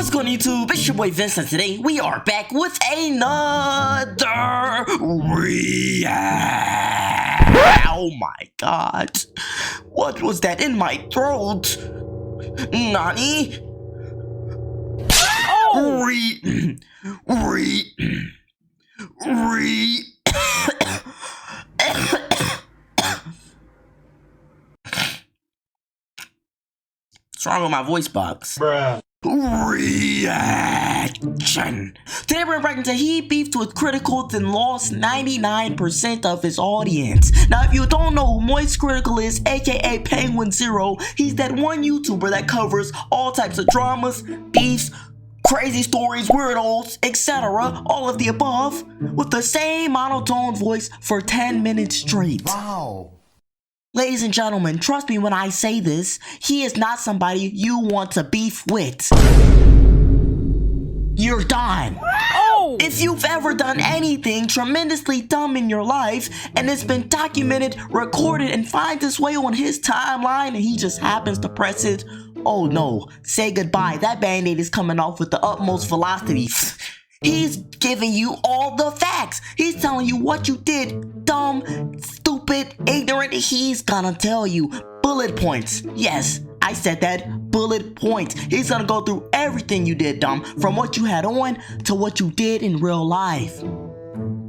What's going on YouTube? It's your boy Vince, and today we are back with another react. Oh my god. What was that in my throat? Nani? Oh! What's wrong with my voice box? Bruh. Reaction. Today we're reacting to he beefed with Critical, then lost 99% of his audience. Now if you don't know who Moist Critical is, aka Penguin Zero, he's that one YouTuber that covers all types of dramas, beefs, crazy stories, weirdos, etc. All of the above, with the same monotone voice for 10 minutes straight. Wow. Ladies and gentlemen, trust me when I say this, he is not somebody you want to beef with. You're done. Oh! If you've ever done anything tremendously dumb in your life, and it's been documented, recorded, and finds its way on his timeline, and he just happens to press it, oh no, say goodbye. That band-aid is coming off with the utmost velocity. He's giving you all the facts. He's telling you what you did. Dumb, stupid, ignorant. He's gonna tell you bullet points. Yes, I said that. Bullet points. He's gonna go through everything you did, dumb. From what you had on to what you did in real life.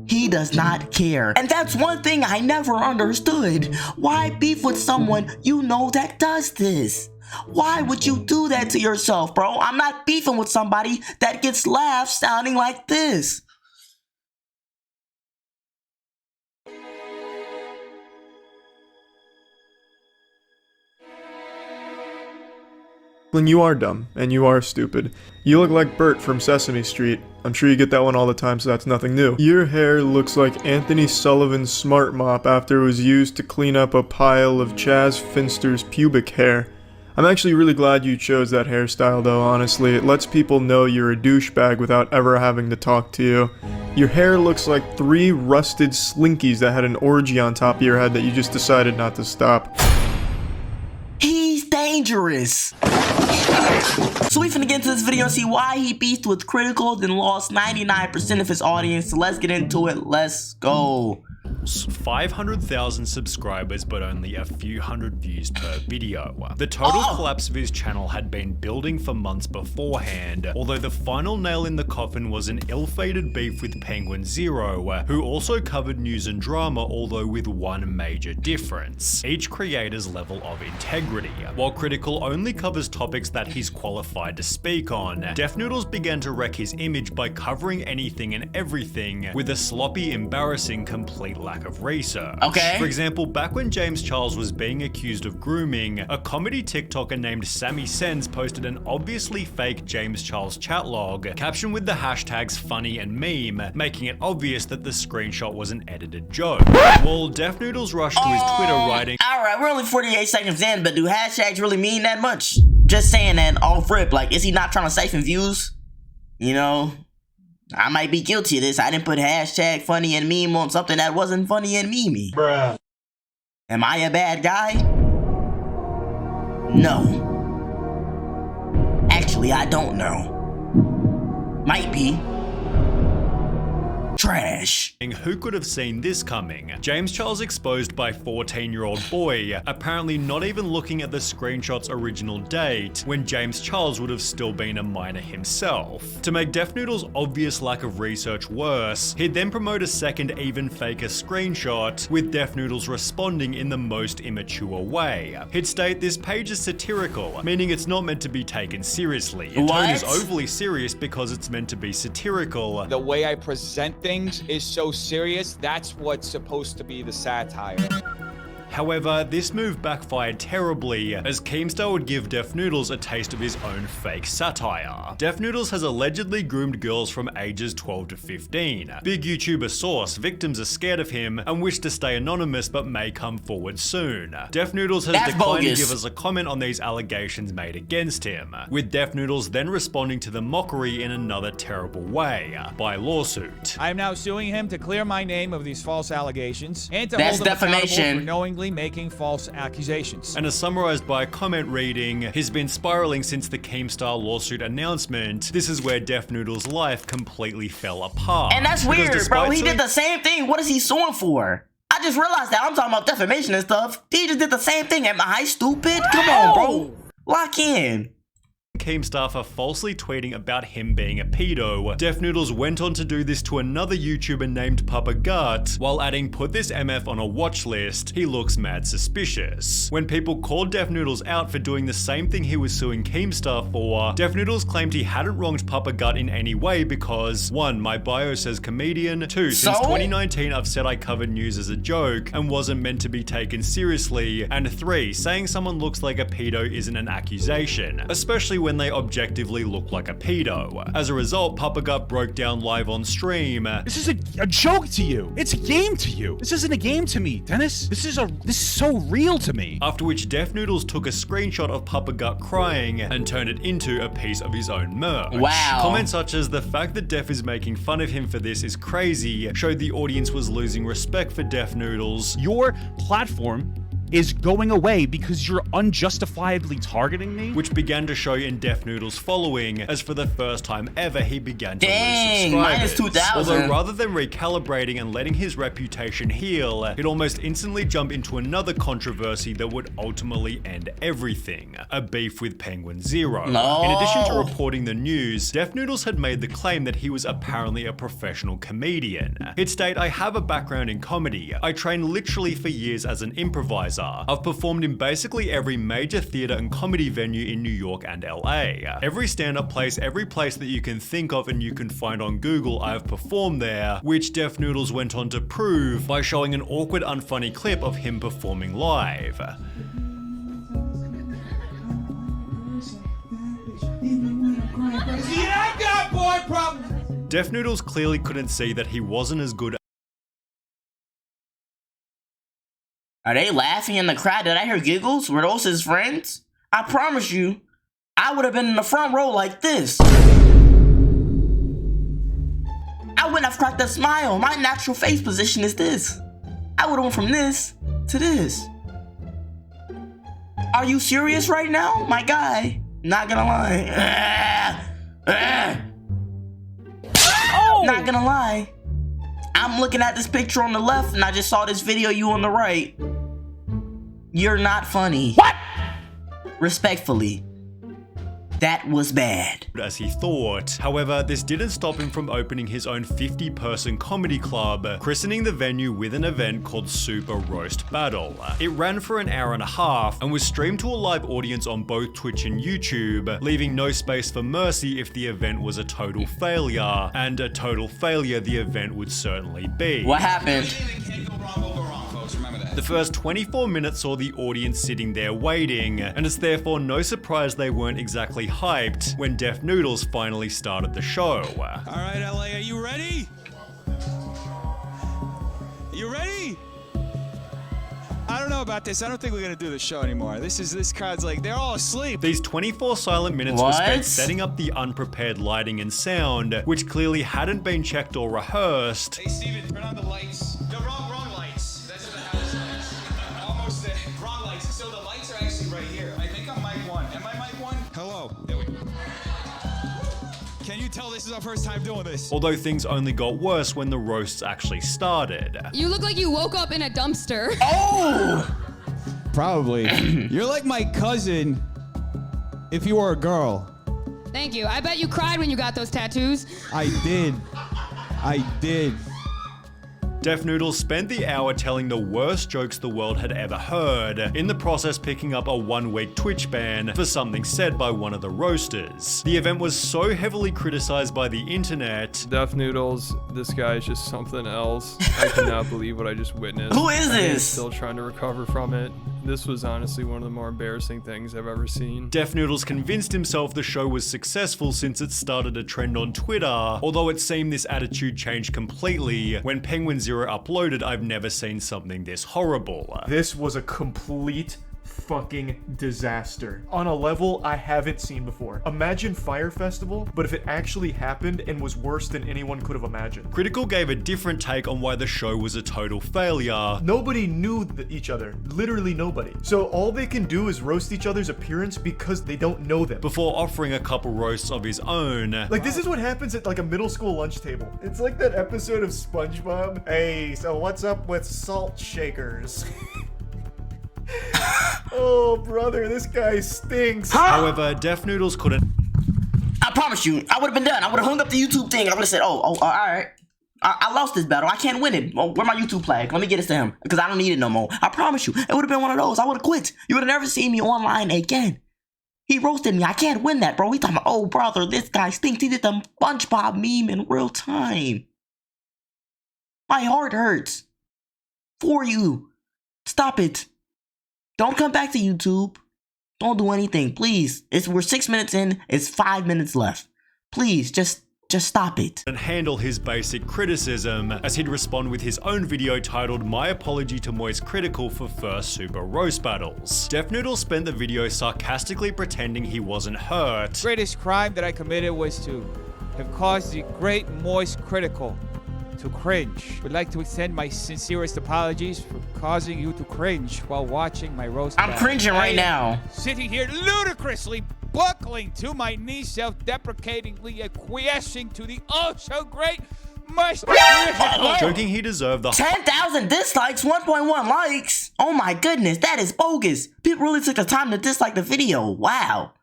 He does not care. And that's one thing I never understood. Why beef with someone you know that does this? Why would you do that to yourself, bro? I'm not beefing with somebody that gets laughs sounding like this. When you are dumb, and you are stupid. You look like Bert from Sesame Street. I'm sure you get that one all the time, so that's nothing new. Your hair looks like Anthony Sullivan's Smart Mop after it was used to clean up a pile of Chaz Finster's pubic hair. I'm actually really glad you chose that hairstyle though, honestly. It lets people know you're a douchebag without ever having to talk to you. Your hair looks like 3 rusted slinkies that had an orgy on top of your head that you just decided not to stop. He's dangerous. So we finna get into this video and see why he beefed with Critical, then lost 99% of his audience. So let's get into it. Let's go. 500,000 subscribers but only a few hundred views per video. The total collapse of his channel had been building for months beforehand, although the final nail in the coffin was an ill-fated beef with Penguin Zero, who also covered news and drama, although with one major difference: each creator's level of integrity. While Critical only covers topics that he's qualified to speak on, Def Noodles began to wreck his image by covering anything and everything with a sloppy, embarrassing, complete lack of research. Okay. For example, back when James Charles was being accused of grooming, a comedy TikToker named Sammy Sens posted an obviously fake James Charles chat log, captioned with the hashtags funny and meme, making it obvious that the screenshot was an edited joke. While Def Noodles rushed to his Twitter writing, Alright, we're only 48 seconds in, but do hashtags really mean that much? Just saying that off rip, like, is he not trying to siphon views? You know? I might be guilty of this. I didn't put hashtag funny and meme on something that wasn't funny and memey. Bruh. Am I a bad guy? No. Actually, I don't know. Might be. Trash. who could have seen this coming? James Charles exposed by 14-year-old boy, apparently not even looking at the screenshot's original date, when James Charles would have still been a minor himself. To make Def Noodles' obvious lack of research worse, he'd then promote a second even faker screenshot, with Def Noodles responding in the most immature way. He'd state this page is satirical, meaning it's not meant to be taken seriously. Your tone is overly serious because it's meant to be satirical. The way I present things is so serious, that's what's supposed to be the satire. However, this move backfired terribly, as Keemstar would give Def Noodles a taste of his own fake satire. Def Noodles has allegedly groomed girls from ages 12 to 15. Big YouTuber source, victims are scared of him and wish to stay anonymous but may come forward soon. Def Noodles has declined to give us a comment on these allegations made against him, with Def Noodles then responding to the mockery in another terrible way, by lawsuit. I am now suing him to clear my name of these false allegations and to That's hold him accountable defamation. for knowingly constantly making false accusations. And as summarized by a comment reading, he's been spiraling since the Keemstar lawsuit announcement. This is where Def Noodles' life completely fell apart. And that's Because weird, bro. despite He did the same thing. What is he suing for? I just realized that. I'm talking about defamation and stuff. He just did the same thing. Am I stupid? Come on, bro. Lock in. Keemstar for falsely tweeting about him being a pedo. Def Noodles went on to do this to another YouTuber named Papa Gut, while adding "put this MF on a watch list, he looks mad suspicious." When people called Def Noodles out for doing the same thing he was suing Keemstar for, Def Noodles claimed he hadn't wronged Papa Gut in any way because 1. My bio says comedian, 2. Since 2019 I've said I covered news as a joke and wasn't meant to be taken seriously, and 3. Saying someone looks like a pedo isn't an accusation, especially when they objectively look like a pedo. As a result, Papa Gut broke down live on stream. This is a joke to you. It's a game to you. This isn't a game to me, Dennis. This is so real to me. After which Def Noodles took a screenshot of Papa Gut crying and turned it into a piece of his own merch. Wow. Comments such as "the fact that Def is making fun of him for this is crazy" showed the audience was losing respect for Def Noodles. Your platform is going away because you're unjustifiably targeting me? Which began to show in Def Noodles' following, as for the first time ever he began to Dang, lose minus subscribers. 2,000. Although rather than recalibrating and letting his reputation heal, it almost instantly jumped into another controversy that would ultimately end everything: a beef with Penguin Zero. No. In addition to reporting the news, Def Noodles had made the claim that he was apparently a professional comedian. He'd state, "I have a background in comedy. I trained literally for years as an improviser. I've performed in basically every major theater and comedy venue in New York and LA. Every stand-up place, every place that you can think of and you can find on Google, I have performed there," which Def Noodles went on to prove by showing an awkward, unfunny clip of him performing live. Yeah, I got boy problems. Def Noodles clearly couldn't see that he wasn't as good. Are they laughing in the crowd? Did I hear giggles? Were those his friends? I promise you, I would have been in the front row like this. I wouldn't have cracked a smile. My natural face position is this. I would have went from this to this. Are you serious right now, my guy? Not gonna lie. Not gonna lie. I'm looking at this picture on the left and I just saw this video you on the right. You're not funny. What? Respectfully. That was bad. As he thought. However, this didn't stop him from opening his own 50-person comedy club, christening the venue with an event called Super Roast Battle. It ran for an hour and a half and was streamed to a live audience on both Twitch and YouTube, leaving no space for mercy if the event was a total failure, and a total failure the event would certainly be. What happened? The first 24 minutes saw the audience sitting there waiting, and it's therefore no surprise they weren't exactly hyped when Def Noodles finally started the show. Alright, LA, are you ready? You ready? I don't know about this. I don't think we're gonna do the show anymore. This crowd's like, they're all asleep. These 24 silent minutes were spent What? setting up the unprepared lighting and sound, which clearly hadn't been checked or rehearsed. Hey, Steven, turn on the lights. No, wrong lights. That's the house lights. Almost there. Wrong lights. So the lights are actually right here. I think I'm mic 1. Am I mic 1? Hello. There we go. Can you tell this is our first time doing this? Although things only got worse when the roasts actually started. You look like you woke up in a dumpster. Oh! Probably. You're like my cousin if you were a girl. Thank you. I bet you cried when you got those tattoos. I did. Def Noodles spent the hour telling the worst jokes the world had ever heard, in the process picking up a 1-week Twitch ban for something said by one of the roasters. The event was so heavily criticized by the internet. Def Noodles, this guy is just something else. I cannot believe what I just witnessed. Who is I am this? still trying to recover from it. This was honestly one of the more embarrassing things I've ever seen. Def Noodles convinced himself the show was successful since it started a trend on Twitter, although it seemed this attitude changed completely when Penguin Zero uploaded "I've never seen something this horrible." This was a complete fucking disaster on a level I haven't seen before. Imagine Fire Festival, but if it actually happened and was worse than anyone could have imagined. Cr1tikal gave a different take on why the show was a total failure. Nobody knew each other. Literally nobody. So all they can do is roast each other's appearance because they don't know them. Before offering a couple roasts of his own. Like, this is what happens at like a middle school lunch table. It's like that episode of SpongeBob. Hey, so what's up with salt shakers? Oh, brother, this guy stinks. However, Def Noodles couldn't. I promise you, I would have been done. I would have hung up the YouTube thing. I would have said, all right. I lost this battle. I can't win it. Oh, where my YouTube flag? Let me get this to him because I don't need it no more. I promise you, it would have been one of those. I would have quit. You would have never seen me online again. He roasted me. I can't win that, bro. He talking about, oh, brother, this guy stinks. He did the SpongeBob meme in real time. My heart hurts. For you. Stop it. Don't come back to YouTube. Don't do anything, please. We're 6 minutes in. It's 5 minutes left. Please, just stop it. And handle his basic criticism, as he'd respond with his own video titled My Apology to Moist Cr1tikal for First Super Roast Battles. Def Noodles spent the video sarcastically pretending he wasn't hurt. The greatest crime that I committed was to have caused the great Moist Cr1tikal to cringe. Would like to extend my sincerest apologies for causing you to cringe while watching my roast I'm battle. cringing right now. Sitting here ludicrously buckling to my knees, self-deprecatingly acquiescing to the oh-so-great Moist Cr1tikal. Joking he deserved the 10,000 dislikes, 1.1 likes. Oh my goodness, that is bogus. People really took the time to dislike the video. Wow.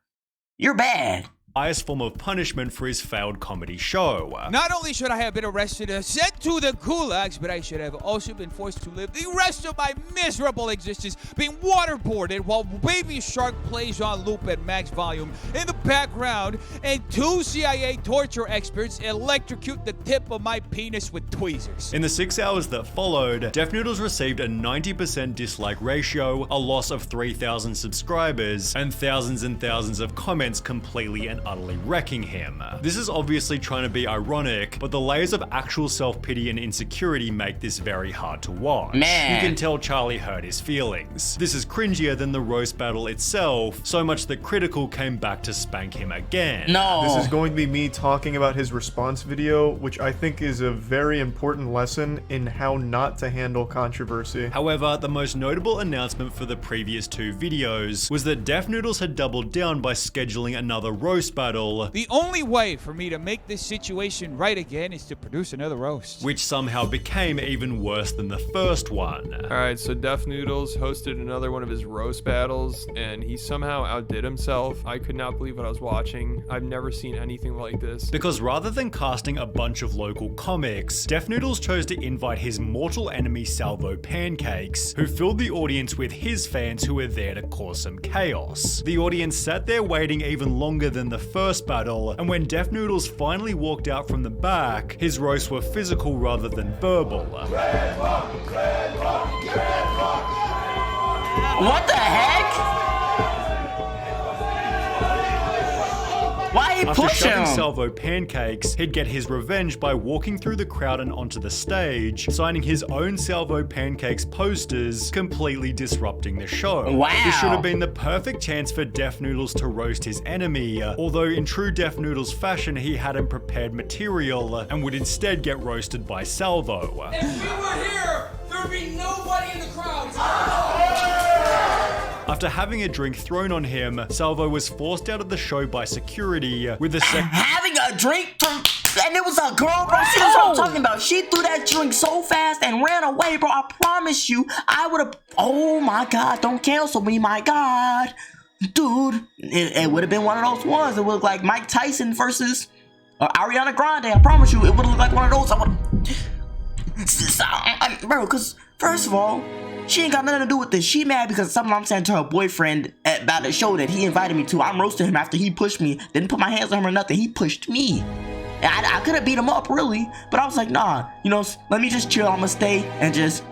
You're bad. highest form of punishment for his failed comedy show. Not only should I have been arrested and sent to the gulags, but I should have also been forced to live the rest of my miserable existence being waterboarded while Baby Shark plays on loop at max volume in the background and 2 CIA torture experts electrocute the tip of my penis with tweezers. In the 6 hours that followed, Def Noodles received a 90% dislike ratio, a loss of 3,000 subscribers, and thousands of comments completely and utterly wrecking him. This is obviously trying to be ironic, but the layers of actual self-pity and insecurity make this very hard to watch. Man. You can tell Charlie hurt his feelings. This is cringier than the roast battle itself, so much that Cr1tikal came back to spank him again. No. This is going to be me talking about his response video, which I think is a very important lesson in how not to handle controversy. However, the most notable announcement for the previous 2 videos was that Def Noodles had doubled down by scheduling another roast battle, The only way for me to make this situation right again is to produce another roast. which somehow became even worse than the first one. Alright, so Def Noodles hosted another one of his roast battles, and he somehow outdid himself. I could not believe what I was watching. I've never seen anything like this. Because rather than casting a bunch of local comics, Def Noodles chose to invite his mortal enemy Salvo Pancakes, who filled the audience with his fans who were there to cause some chaos. The audience sat there waiting even longer than the first battle, and when Def Noodles finally walked out from the back, his roasts were physical rather than verbal. What the heck? Why he After push shoving him? Salvo Pancakes, he'd get his revenge by walking through the crowd and onto the stage, signing his own Salvo Pancakes posters, completely disrupting the show. Wow. This should have been the perfect chance for Def Noodles to roast his enemy, although in true Def Noodles fashion he hadn't prepared material and would instead get roasted by Salvo. If we were here, there would be nobody in the crowd. After having a drink thrown on him, Salvo was forced out of the show by security with the Having a drink and it was a girl, bro. See, that's what I'm talking about. She threw that drink so fast and ran away, bro. I promise you, I would have. Oh my God, don't cancel me, my God. Dude, it would have been one of those ones. It would look like Mike Tyson versus Ariana Grande. I promise you, it would have looked like one of those. Bro, because first of all, she ain't got nothing to do with this. She mad because something I'm saying to her boyfriend about the show that he invited me to. I'm roasting him after he pushed me. Didn't put my hands on him or nothing. He pushed me. I could have beat him up, really. But I was like, nah, you know, let me just chill. I'm going to stay and just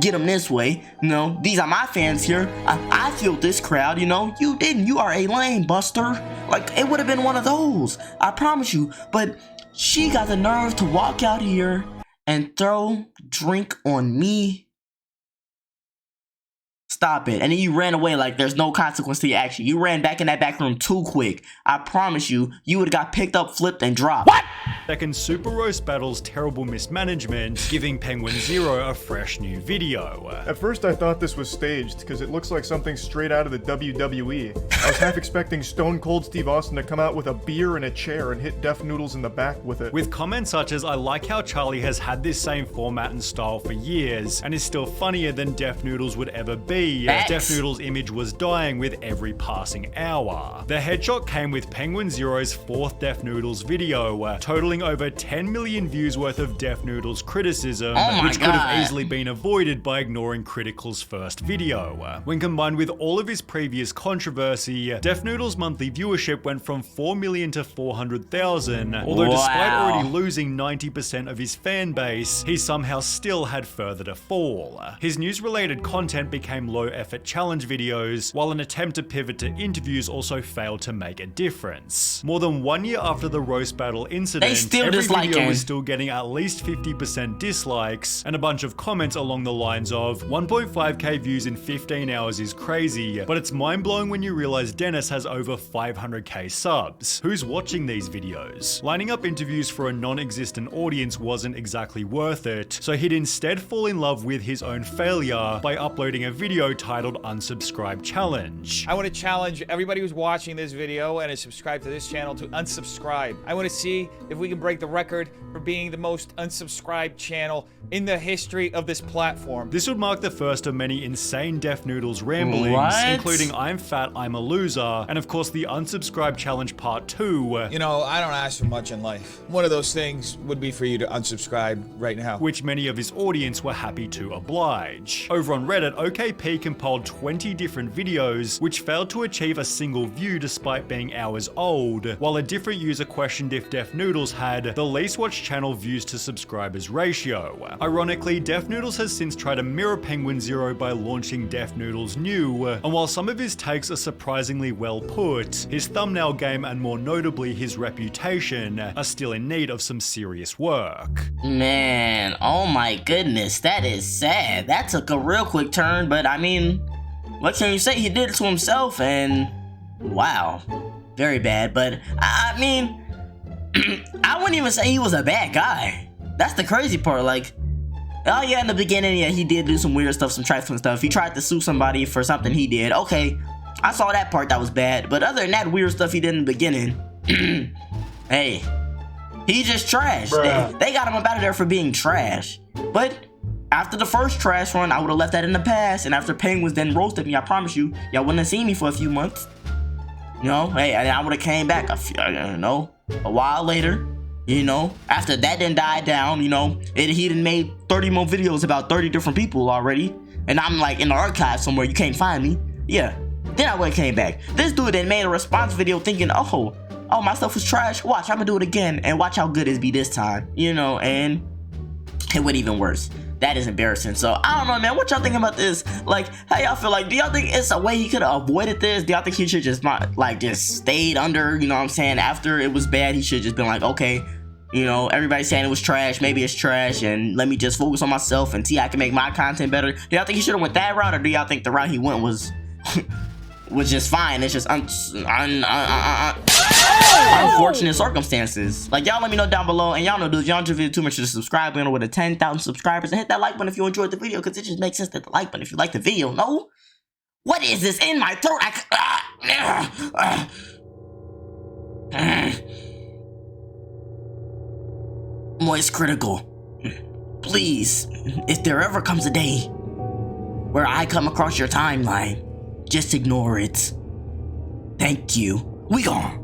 get him this way. You know, these are my fans here. I feel this crowd, you know. You didn't. You are a lame buster. Like, it would have been one of those. I promise you. But she got the nerve to walk out here and throw drink on me. Stop it. And then you ran away like there's no consequence to your action. You ran back in that back room too quick. I promise you, you would have got picked up, flipped, and dropped. What? Second, Super Roast Battle's terrible mismanagement, giving Penguin Zero a fresh new video. At first I thought this was staged, because it looks like something straight out of the WWE. I was half expecting Stone Cold Steve Austin to come out with a beer and a chair and hit Def Noodles in the back with it. With comments such as, "I like how Charlie has had this same format and style for years, and is still funnier than Def Noodles would ever be. Def Noodles' image was dying with every passing hour." The headshot came with Penguin Zero's 4th Def Noodles video, totaling over 10 million views worth of Def Noodles criticism, which could have easily been avoided by ignoring Critical's first video. When combined with all of his previous controversy, Def Noodles' monthly viewership went from 4 million to 400,000, although despite already losing 90% of his fan base, he somehow still had further to fall. His news-related content became low-effort challenge videos, while an attempt to pivot to interviews also failed to make a difference. More than 1 year after the roast battle incident, every video was still getting at least 50% dislikes, and a bunch of comments along the lines of, 1.5k views in 15 hours is crazy, but it's mind-blowing when you realize Dennis has over 500k subs. Who's watching these videos? Lining up interviews for a non-existent audience wasn't exactly worth it, so he'd instead fall in love with his own failure by uploading a video titled Unsubscribe Challenge. I want to challenge everybody who's watching this video and is subscribed to this channel to unsubscribe. I want to see if we can break the record for being the most unsubscribed channel in the history of this platform. This would mark the first of many insane Def Noodles ramblings, including I'm fat, I'm a loser, and of course the Unsubscribe Challenge Part 2. You know, I don't ask for much in life. One of those things would be for you to unsubscribe right now. Which many of his audience were happy to oblige. Over on Reddit, OKP compiled 20 different videos, which failed to achieve a single view despite being hours old, while a different user questioned if Def Noodles had the least watched channel views to subscribers ratio. Ironically, Def Noodles has since tried to mirror Penguin Zero by launching Def Noodles New, and while some of his takes are surprisingly well put, his thumbnail game and more notably his reputation are still in need of some serious work. Man, oh my goodness, that is sad. That took a real quick turn, but I mean, what can you say? He did it to himself, and wow, very bad. But I mean, I wouldn't even say he was a bad guy. That's the crazy part. Like, oh yeah, in the beginning, yeah, he did do some weird stuff, some trifling stuff. He tried to sue somebody for something he did. Okay, I saw that part, that was bad. But other than that weird stuff he did in the beginning, hey, he just trash. They got him up out of there for being trash. But after the first trash run, I would have left that in the past. And after Penguins then roasted me, I promise you, y'all wouldn't have seen me for a few months. You know, hey, and I would have came back a while later. You know, after that then died down, you know, he done made 30 more videos about 30 different people already. And I'm like in the archive somewhere, you can't find me. Yeah, then I would have came back. This dude then made a response video thinking, oh, my stuff was trash. Watch, I'm gonna do it again and watch how good it be this time. You know, and it went even worse. That is embarrassing. So I don't know, man. What y'all think about this? Like, how y'all feel? Like, do y'all think it's a way he could have avoided this? Do y'all think he should just not, like, just stayed under? You know what I'm saying? After it was bad, he should just been like, okay, you know, everybody's saying it was trash. Maybe it's trash, and let me just focus on myself and see how I can make my content better. Do y'all think he should have went that route, or do y'all think the route he went was was just fine? It's just unfortunate circumstances. Like, y'all let me know down below, and y'all know, dudes, y'all enjoy the video too much to subscribe button with a 10,000 subscribers, and hit that like button if you enjoyed the video, because it just makes sense to hit the like button if you like the video. No? What is this in my throat? Moist Critical, please, if there ever comes a day where I come across your timeline, just ignore it. Thank you. We gone.